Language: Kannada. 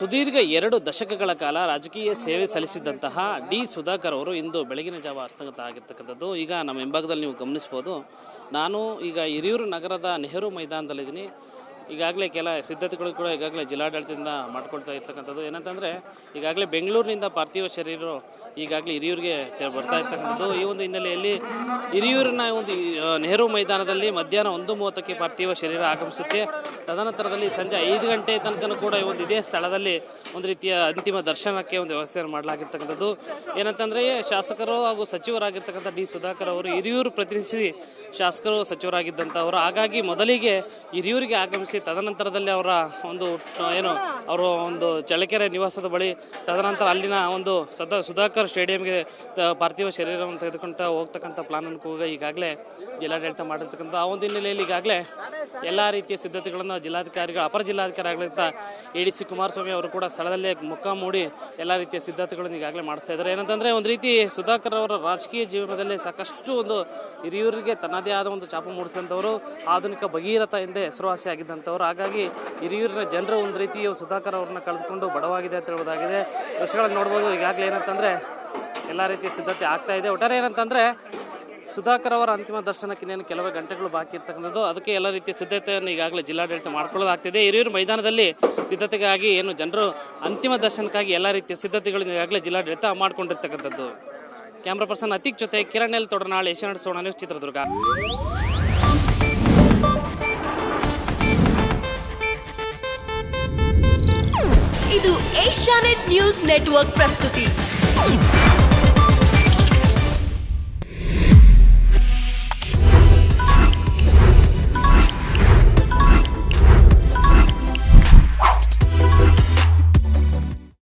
ಸುದೀರ್ಘ 2 ದಶಕಗಳ ಕಾಲ ರಾಜಕೀಯ ಸೇವೆ ಸಲ್ಲಿಸಿದಂತಹ ಡಿ ಸುಧಾಕರ್ ಅವರು ಇಂದು ಬೆಳಗಿನ ಜಾವ ಹಸ್ತಗತ ಆಗಿರ್ತಕ್ಕಂಥದ್ದು. ಈಗ ನಮ್ಮ ಹಿಂಭಾಗದಲ್ಲಿ ನೀವು ಗಮನಿಸ್ಬೋದು. ನಾನು ಈಗ ಹಿರಿಯೂರು ನಗರದ ನೆಹರು ಮೈದಾನದಲ್ಲಿದ್ದೀನಿ. ಈಗಾಗಲೇ ಕೆಲ ಸಿದ್ಧತೆಗಳು ಕೂಡ ಈಗಾಗಲೇ ಜಿಲ್ಲಾಡಳಿತದಿಂದ ಮಾಡ್ಕೊಳ್ತಾ ಇರ್ತಕ್ಕಂಥದ್ದು. ಏನಂತಂದರೆ ಈಗಾಗಲೇ ಬೆಂಗಳೂರಿನಿಂದ ಪಾರ್ಥಿವ ಶರೀರರು ಈಗಾಗಲೇ ಹಿರಿಯೂರಿಗೆ ಬರ್ತಾ ಇರ್ತಕ್ಕಂಥದ್ದು. ಈ ಒಂದು ಹಿನ್ನೆಲೆಯಲ್ಲಿ ಹಿರಿಯೂರಿನ ಒಂದು ನೆಹರು ಮೈದಾನದಲ್ಲಿ ಮಧ್ಯಾಹ್ನ 1:30ಕ್ಕೆ ಪಾರ್ಥಿವ ಶರೀರ ಆಗಮಿಸುತ್ತೆ. ತದನಂತರದಲ್ಲಿ ಸಂಜೆ 5 ಗಂಟೆ ತನಕ ಕೂಡ ಈ ಒಂದು ಇದೇ ಸ್ಥಳದಲ್ಲಿ ಒಂದು ರೀತಿಯ ಅಂತಿಮ ದರ್ಶನಕ್ಕೆ ಒಂದು ವ್ಯವಸ್ಥೆಯನ್ನು ಮಾಡಲಾಗಿರ್ತಕ್ಕಂಥದ್ದು. ಏನಂತಂದರೆ ಶಾಸಕರು ಹಾಗೂ ಸಚಿವರಾಗಿರ್ತಕ್ಕಂಥ ಡಿ ಸುಧಾಕರ್ ಅವರು ಹಿರಿಯೂರು ಪ್ರತಿನಿಧಿಸಿ ಶಾಸಕರು ಸಚಿವರಾಗಿದ್ದಂಥವರು. ಹಾಗಾಗಿ ಮೊದಲಿಗೆ ಹಿರಿಯೂರಿಗೆ ಆಗಮಿಸಿ ತದನಂತರದಲ್ಲಿ ಅವರ ಒಂದು ಅವರು ಒಂದು ಚಳ್ಳಕೆರೆ ನಿವಾಸದ ಬಳಿ ತದನಂತರ ಅಲ್ಲಿನ ಒಂದು ಸುಧಾಕರ್ ಸ್ಟೇಡಿಯಂಗೆ ಪಾರ್ಥಿವ ಶರೀರವನ್ನು ತೆಗೆದುಕೊಂತ ಹೋಗ್ತಕ್ಕಂಥ ಪ್ಲಾನನ್ನು ಕೂಡ ಈಗಾಗಲೇ ಜಿಲ್ಲಾಡಳಿತ ಮಾಡಿರ್ತಕ್ಕಂಥ ಆ ಒಂದು ಹಿನ್ನೆಲೆಯಲ್ಲಿ ಈಗಾಗಲೇ ಎಲ್ಲ ರೀತಿಯ ಸಿದ್ಧತೆಗಳನ್ನು ಜಿಲ್ಲಾಧಿಕಾರಿಗಳು ಅಪರ ಜಿಲ್ಲಾಧಿಕಾರಿಗಳಿಂದ ADC ಕುಮಾರಸ್ವಾಮಿ ಅವರು ಕೂಡ ಸ್ಥಳದಲ್ಲೇ ಮುಖ ಮೂಡಿ ಎಲ್ಲ ರೀತಿಯ ಸಿದ್ಧತೆಗಳನ್ನು ಈಗಾಗಲೇ ಮಾಡಿಸ್ತಾ ಇದ್ದಾರೆ. ಏನಂತಂದರೆ ಒಂದು ರೀತಿ ಸುಧಾಕರ್ ಅವರ ರಾಜಕೀಯ ಜೀವನದಲ್ಲಿ ಸಾಕಷ್ಟು ಒಂದು ಹಿರಿಯೂರಿಗೆ ತನ್ನದೇ ಆದ ಒಂದು ಛಾಪು ಮೂಡಿಸಿದಂಥವರು, ಆಧುನಿಕ ಭಗೀರಥ ಎಂದೇ ಹೆಸರುವಾಸಿಯಾಗಿದ್ದಂಥವ್ರು. ಹಾಗಾಗಿ ಹಿರಿಯೂರಿನ ಜನರು ಒಂದು ರೀತಿ ಸುಧಾಕರ್ ಅವ್ರನ್ನ ಕಳೆದುಕೊಂಡು ಬಡವಾಗಿದೆ ಅಂತ ಹೇಳೋದಾಗಿದೆ. ದೃಶ್ಯಗಳನ್ನು ನೋಡ್ಬೋದು. ಈಗಾಗಲೇ ಏನಂತಂದರೆ ಎಲ್ಲ ರೀತಿಯ ಸಿದ್ಧತೆ ಆಗ್ತಾ ಇದೆ. ಒಟ್ಟಾರೆ ಏನಂತಂದರೆ ಸುಧಾಕರ್ ಅವರ ಅಂತಿಮ ದರ್ಶನಕ್ಕೆ ಇನ್ನೇನು ಕೆಲವೇ ಗಂಟೆಗಳು ಬಾಕಿ ಇರ್ತಕ್ಕಂಥದ್ದು. ಅದಕ್ಕೆ ಎಲ್ಲ ರೀತಿಯ ಸಿದ್ಧತೆಯನ್ನು ಈಗಾಗಲೇ ಜಿಲ್ಲಾಡಳಿತ ಮಾಡ್ಕೊಳ್ಳೋದಾಗ್ತಿದೆ. ಹಿರಿಯೂರು ಮೈದಾನದಲ್ಲಿ ಸಿದ್ಧತೆಗಾಗಿ ಜನರು ಅಂತಿಮ ದರ್ಶನಕ್ಕಾಗಿ ಎಲ್ಲ ರೀತಿಯ ಸಿದ್ಧತೆಗಳನ್ನು ಈಗಾಗಲೇ ಜಿಲ್ಲಾಡಳಿತ ಮಾಡ್ಕೊಂಡಿರ್ತಕ್ಕಂಥದ್ದು. ಕ್ಯಾಮ್ರಾ ಪರ್ಸನ್ ಅತೀಕ್ ಜೊತೆ ಕಿರಣ್ ಎಲ್ ತೊಡನಾಳ್, ಏಷ್ಯಾನೆಟ್ ಸೋಣ ನ್ಯೂಸ್, ಚಿತ್ರದುರ್ಗ. ಇದು ಏಷ್ಯಾನೆಟ್ ನ್ಯೂಸ್ ನೆಟ್ವರ್ಕ್ ಪ್ರಸ್ತುತಿ.